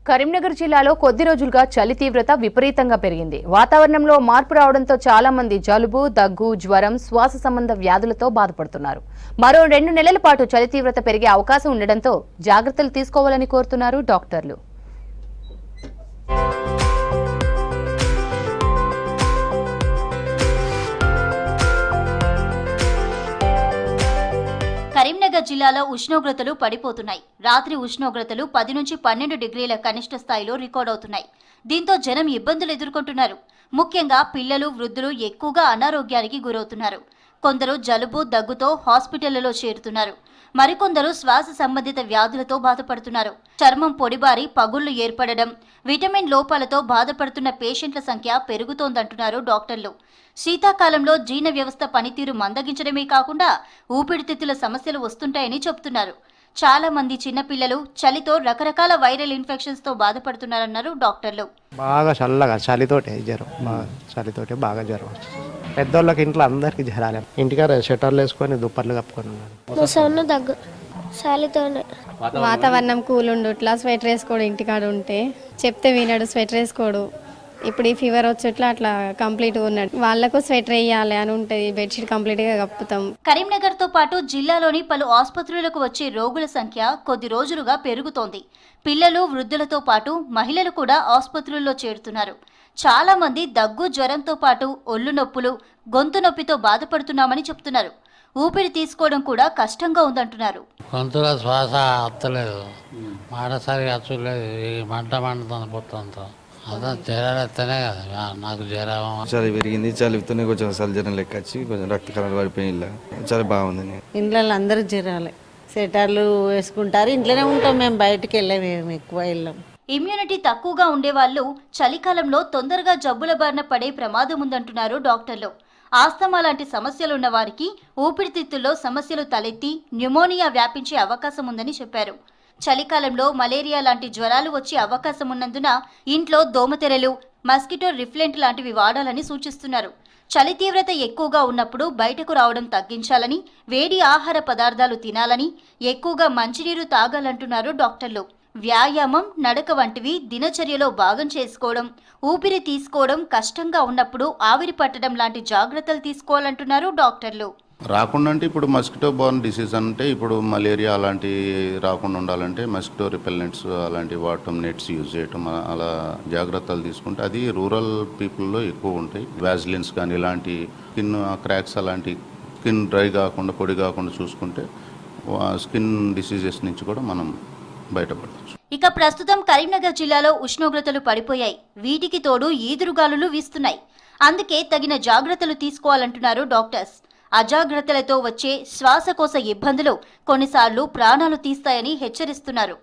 కరీంనగర్ జిల్లాలో కొద్ది రోజులుగా చలి తీవ్రత విపరీతంగా పెరిగింది. వాతావరణంలో మార్పు రావడంతో చాలా మంది జలుబు, దగ్గు, జ్వరం, శ్వాస సంబంధ వ్యాధులతో బాధపడుతున్నారు. మరో 2 నెలల పాటు చలి తీవ్రత పెరిగే అవకాశం ఉండడంతో జాగ్రత్తలు తీసుకోవాలని కోరుతున్నారు డాక్టర్లు. కరీంనగర్ జిల్లాలో ఉష్ణోగ్రతలు పడిపోతున్నాయి. రాత్రి ఉష్ణోగ్రతలు 10 నుంచి 12 డిగ్రీల కనిష్ట స్థాయిలో రికార్డవుతున్నాయి. దీంతో జనం ఇబ్బందులు ఎదుర్కొంటున్నారు. ముఖ్యంగా పిల్లలు, వృద్ధులు ఎక్కువగా అనారోగ్యానికి గురవుతున్నారు. కొందరు జలుబు, దగ్గుతో హాస్పిటళ్లలో చేరుతున్నారు. మరికొందరు శ్వాస సంబంధిత వ్యాధులతో బాధపడుతున్నారు. చర్మం పొడిబారి పగుళ్లు ఏర్పడడం, విటమిన్ లోపాలతో బాధపడుతున్న పేషెంట్ల సంఖ్య పెరుగుతోందంటున్నారు డాక్టర్లు. శీతాకాలంలో జీర్ణ వ్యవస్థ పనితీరు మందగించడమే కాకుండా ఊపిరితిత్తుల సమస్యలు వస్తుంటాయని చెబుతున్నారు. చాలా మంది చిన్నపిల్లలు చలితో రకరకాల వైరల్ ఇన్ఫెక్షన్స్ తో బాధపడుతున్నారన్నారు డాక్టర్లు. బాగా చల్లగా చలితోటే బాగా జ్వరం వచ్చింది. పెద్దోళ్ళకి ఇంట్లో అందరికి జ్వరాలే. ఇంటికాడ షట్టర్లు వేసుకొని దుప్పట్లు కప్పుకొని దగ్గు చలితోనే. వాతావరణం కూల్ ఉండు, ఇట్లా స్వెటర్ వేసుకోడు. ఇంటికాడ ఉంటే చెప్తే వినడు, స్వెటర్ వేసుకోడు. ఇప్పుడు ఈ ఫీవర్ వచ్చేట్లా అట్లా కంప్లీట్గా ఉన్నాడు. వాళ్లకు స్వెటర్ వేయాలి అని ఉంటుంది. బెడ్షీట్ కంప్లీట్గా కప్పుతాం. కరీంనగర్ తో పాటు జిల్లాలోని పలు ఆసుపత్రులకు వచ్చే రోగుల సంఖ్య కొద్ది రోజులుగా పెరుగుతోంది. పిల్లలు, వృద్ధులతో పాటు మహిళలు కూడా ఆసుపత్రుల్లో చేరుతున్నారు. చాలా మంది దగ్గు, జ్వరంతో పాటు ఒళ్ళు నొప్పులు, గొంతు నొప్పితో బాధపడుతున్నామని చెప్తున్నారు. ఊపిరి తీసుకోవడం కూడా కష్టంగా ఉందంటున్నారు. గొంతులో శ్వాస అత్తలేదు, మాటసరిగా అచ్చలేదు, మంట మండుతుంది పొత్తంతా. అదే జ్వరాలు ఎత్తనే కదా నాకు జ్వరం. చలి పెరిగింది, చలితోనే కొంచెం జ్వరం లెక్క వచ్చి కొంచెం రక్త కణాలు పడిపోయి చాలా బాగుంది. ఇంట్లో అందరూ జ్వరాలే, స్వెటర్లు వేసుకుంటారు. ఇంట్లోనే ఉంటాం, మేము బయటకు వెళ్ళాము, ఎక్కువ వెళ్ళాం. ఇమ్యూనిటీ తక్కువగా ఉండేవాళ్లు చలికాలంలో తొందరగా జబ్బుల బారిన పడే ప్రమాదం ఉందంటున్నారు డాక్టర్లు. ఆస్తమా లాంటి సమస్యలున్న వారికి ఊపిరితిత్తుల్లో సమస్యలు తలెత్తి న్యూమోనియా వ్యాపించే అవకాశం ఉందని చెప్పారు. చలికాలంలో మలేరియా లాంటి జ్వరాలు వచ్చే అవకాశం ఉన్నందున ఇంట్లో దోమతెరలు, మస్కిటో రిఫ్లెంట్ లాంటివి వాడాలని సూచిస్తున్నారు. చలి తీవ్రత ఎక్కువగా ఉన్నప్పుడు బయటకు రావడం తగ్గించాలని, వేడి ఆహార పదార్థాలు తినాలని, ఎక్కువగా మంచినీరు తాగాలంటున్నారు డాక్టర్లు. వ్యాయామం, నడక వంటివి దినచర్యలో భాగం చేసుకోవడం, ఊపిరి తీసుకోవడం కష్టంగా ఉన్నప్పుడు ఆవిరి పట్టడం లాంటి జాగ్రత్తలు తీసుకోవాలంటున్నారు డాక్టర్లు. రాకుండా అంటే ఇప్పుడు మస్కిటో బోర్న్ డిసీజ్ అంటే ఇప్పుడు మలేరియా అలాంటి రాకుండా ఉండాలంటే మస్కిటో రిపెల్లెంట్స్ అలాంటి వాడటం, నెట్స్ యూజ్ చేయటం, అలా జాగ్రత్తలు తీసుకుంటే అది రూరల్ పీపుల్లో ఎక్కువ ఉంటాయి. వ్యాజిలిన్స్ కానీ ఇలాంటి స్కిన్ క్రాక్స్ అలాంటి స్కిన్ డ్రై కాకుండా, పొడి కాకుండా చూసుకుంటే స్కిన్ డిసీజెస్ నుంచి కూడా మనం బయటపడవచ్చు. ఇక ప్రస్తుతం కరీంనగర్ జిల్లాలో ఉష్ణోగ్రతలు పడిపోయాయి. వీటికి తోడు ఈదురుగాలులు వీస్తున్నాయి. అందుకే తగిన జాగ్రత్తలు తీసుకోవాలంటున్నారు డాక్టర్స్. అజాగ్రత్తలతో వచ్చే శ్వాసకోశ ఇబ్బందులు కొన్నిసార్లు ప్రాణాలు తీస్తాయని హెచ్చరిస్తున్నారు.